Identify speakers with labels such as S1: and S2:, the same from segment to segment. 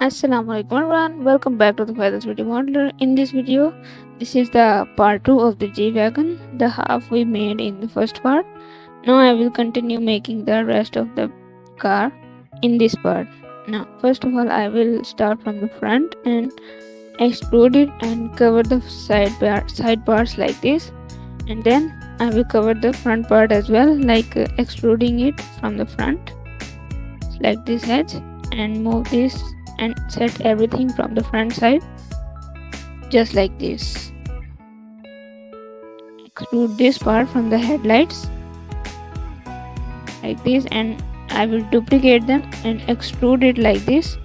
S1: Assalamualaikum everyone, welcome back to the Feathers Video Modeler. In this video, this is the part 2 of the G Wagon, the half we made in the first part. Now I will continue making the rest of the car in this part. Now, first of all, I will start from the front and extrude it and cover the side parts like this, and then I will cover the front part as well, like extruding it from the front like this edge, and move this and set everything from the front side just like this. Extrude this part from the headlights like this, and I will duplicate them and extrude it like this,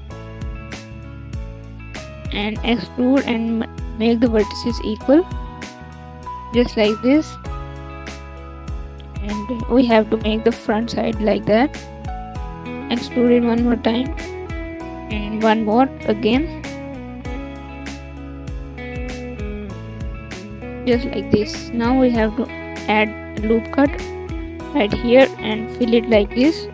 S1: and extrude and make the vertices equal just like this. And we have to make the front side like that. Extrude it one more time and one more again, just like this. Now we have to add a loop cut right here and fill it like this,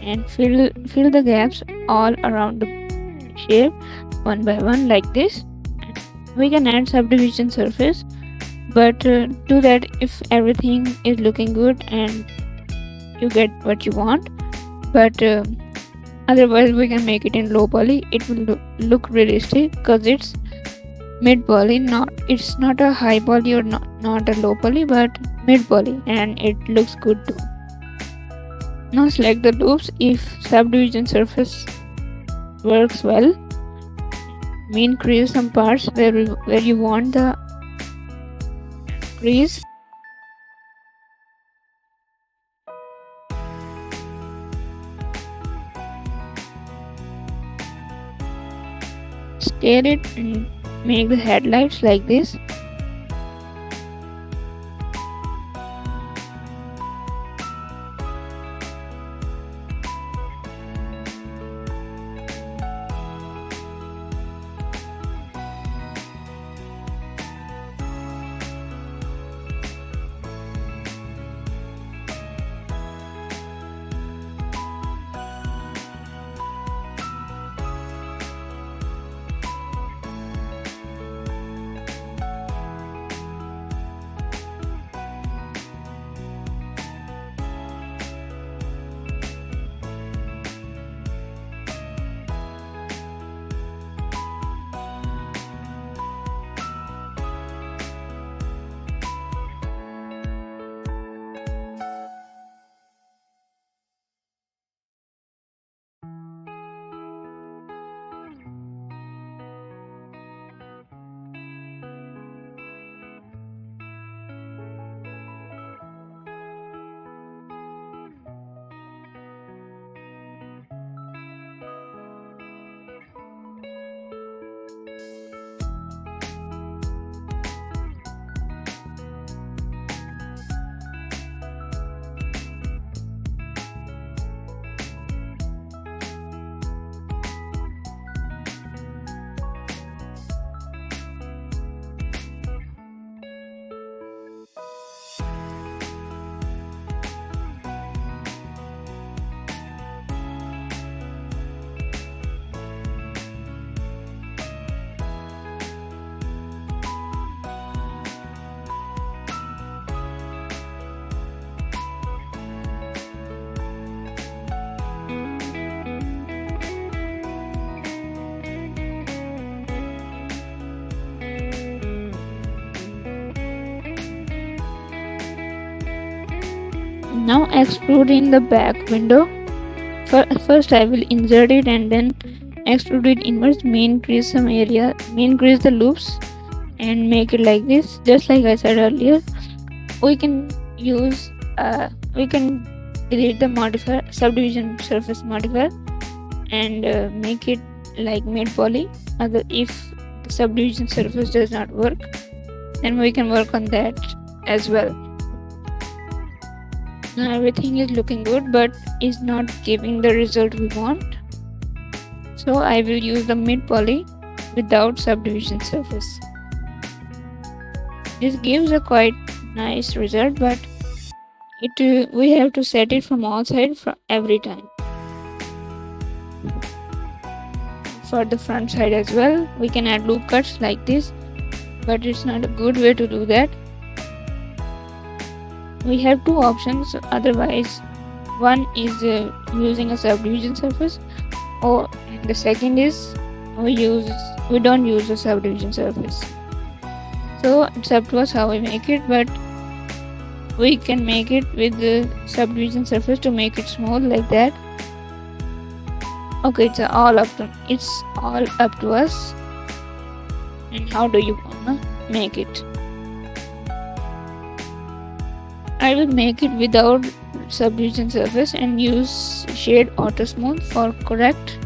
S1: and fill the gaps all around the shape one by one like this. We can add subdivision surface, but do that if everything is looking good and you get what you want. But otherwise we can make it in low poly. It will look realistic because it's mid poly, it's not a high poly or not a low poly, but mid poly, and it looks good too. Now select the loops. If subdivision surface works well, crease some parts where you want the crease. Scale it and make the headlights like this. Now extrude in the back window. First I will insert it and then extrude it inwards. Crease the loops and make it like this. Just like I said earlier, we can delete the modifier, subdivision surface modifier, and make it like mid poly. If the subdivision surface does not work, then we can work on that as well. Now everything is looking good, but is not giving the result we want. So I will use the mid poly without subdivision surface. This gives a quite nice result, but we have to set it from all sides every time. For the front side as well, we can add loop cuts like this, but it's not a good way to do that. We have two options otherwise. One is using a subdivision surface, or the second is we don't use a subdivision surface. So it's up to us how we make it, but we can make it with the subdivision surface to make it smooth like that. Okay, it's all up to us. And how do you wanna make it? I will make it without subdivision surface and use shade auto smooth for correct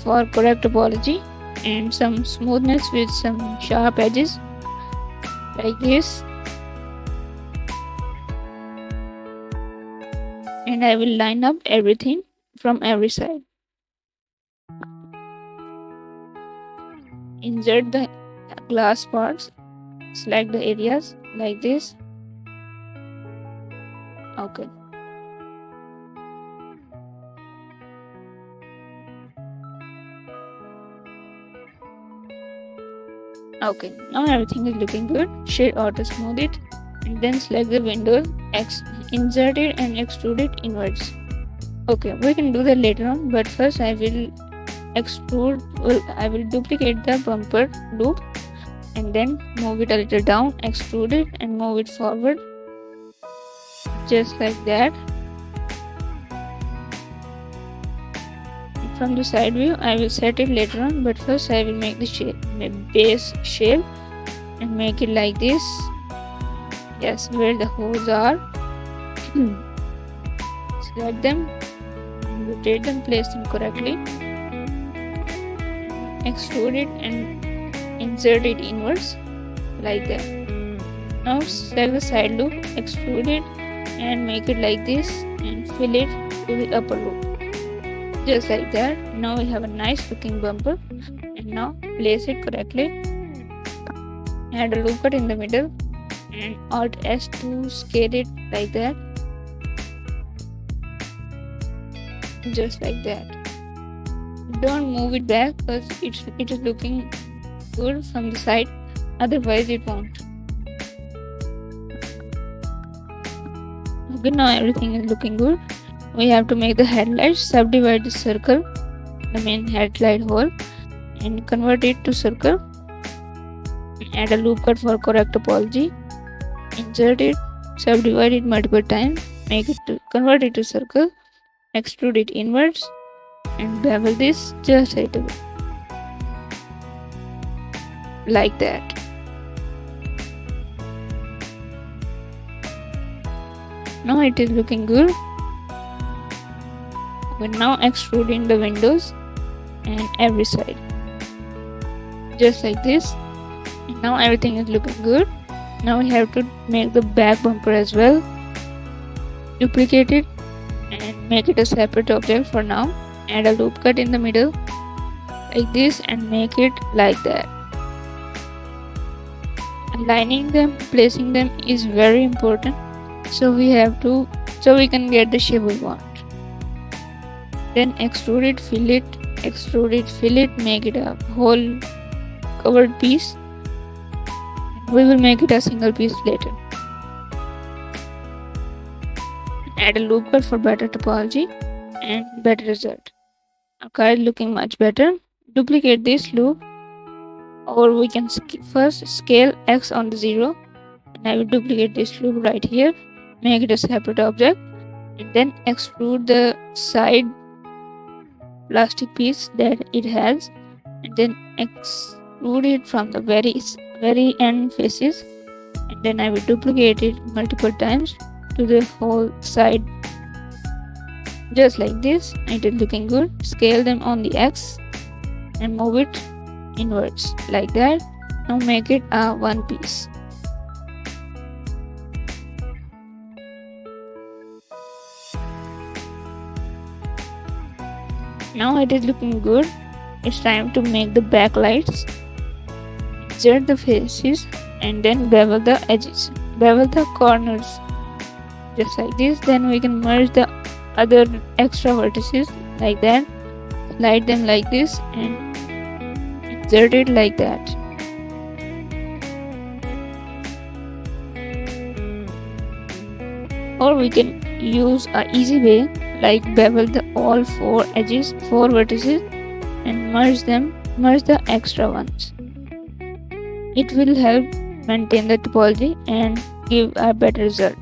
S1: topology and some smoothness with some sharp edges like this. And I will line up everything from every side. Insert the glass parts, select the areas like this. Okay. Okay, now everything is looking good. Shade auto smooth it and then select the window, insert it and extrude it inwards. Okay, we can do that later on, but first I will duplicate the bumper loop and then move it a little down, extrude it and move it forward. Just like that. From the side view, I will set it later on, but first I will make the base shape and make it like this. Yes, where the holes are. Select them, rotate them, place them correctly, extrude it and insert it inwards like that. Now select the side loop, extrude it and make it like this and fill it to the upper loop, just like that. Now we have a nice looking bumper. And now place it correctly, add a loop cut in the middle and Alt S to scale it like that, just like that. Don't move it back because it is looking good from the side, otherwise it won't. Okay, now everything is looking good. We have to make the headlights. Subdivide the circle, the main headlight hole, and convert it to circle. Add a loop cut for correct topology. Insert it, subdivide it multiple times, convert it to circle, extrude it inwards, and bevel this just right away, like that. Now it is looking good. We're now extruding the windows and every side, just like this. And now everything is looking good. Now we have to make the back bumper as well. Duplicate it and make it a separate object for now. Add a loop cut in the middle like this and make it like that. Aligning them, placing them is very important, so we can get the shape we want. Then extrude it, fill it, extrude it, fill it, make it a whole covered piece. We will make it a single piece later. Add a loop cut for better topology and better result. Our car is looking much better. Duplicate this loop, or we can first scale X on the 0, and I will duplicate this loop right here, make it a separate object, and then extrude the side plastic piece that it has, and then extrude it from the very end faces, and then I will duplicate it multiple times to the whole side, just like this. It is looking good. Scale them on the X and move it inwards like that. Now make it a one piece. Now it is looking good. It's time to make the backlights. Insert the faces and then bevel the edges, bevel the corners, just like this. Then we can merge the other extra vertices like that. slide them like this and insert it like that. Or we can use a easy way like bevel the all 4 edges, 4 vertices, and merge the extra ones. It will help maintain the topology and give a better result.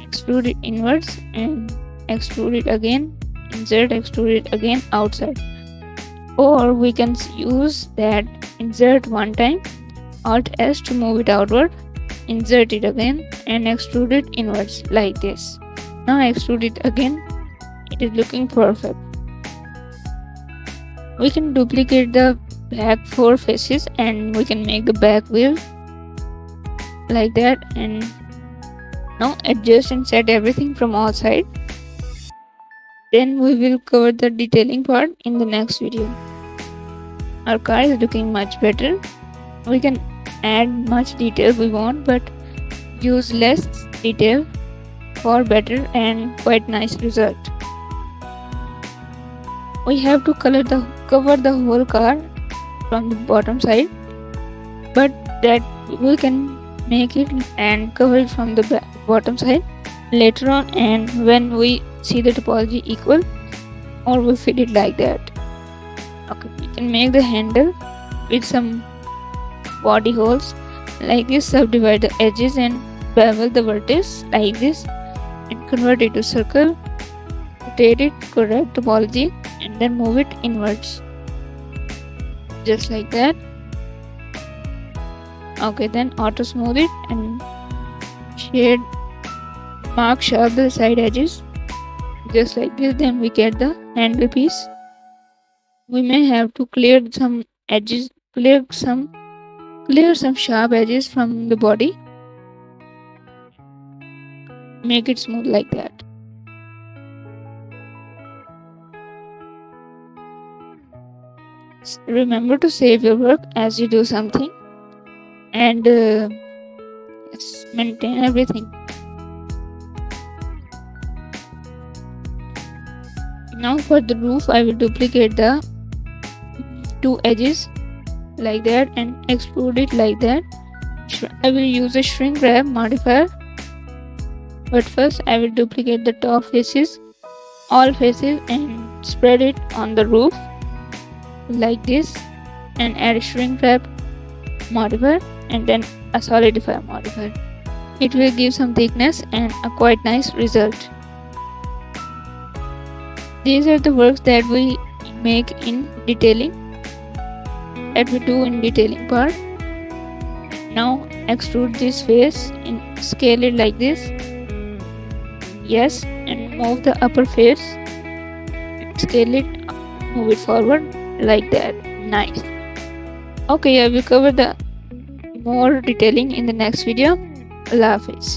S1: Extrude it inwards and extrude it again, insert, extrude it again outside. Or we can use that insert one time, Alt S to move it outward, insert it again and extrude it inwards like this. Now extrude it again. It is looking perfect. We can duplicate the back 4 faces and we can make the back wheel like that, and now adjust and set everything from all sides. Then we will cover the detailing part in the next video. Our car is looking much better. We can add much detail we want, but use less detail for better and quite nice result. We have to cover the whole car from the bottom side, but that we can make it and cover it from the bottom side later on, and when we see the topology equal, or we fit it like that. Okay, we can make the handle with some body holes like this, subdivide the edges and bevel the vertex like this and convert it to circle, rotate it, correct topology, and then move it inwards just like that. Okay, then auto smooth it and shade, mark sharp the side edges just like this. Then we get the handle piece. We may have to clear some edges, clear some sharp edges from the body, make it smooth like that. Remember to save your work as you do something, and maintain everything. Now for the roof, I will duplicate the 2 edges like that and extrude it like that. I will use a shrink wrap modifier, but first I will duplicate the top faces, all faces, and spread it on the roof like this, and add a shrink wrap modifier and then a solidify modifier. It will give some thickness and a quite nice result. These are the works that we make in detailing, that we do in detailing part. Now extrude this face and scale it like this. Yes, and move the upper face, scale it, move it forward like that. Nice. Okay, I will cover the more detailing in the next video. Allah Hafiz.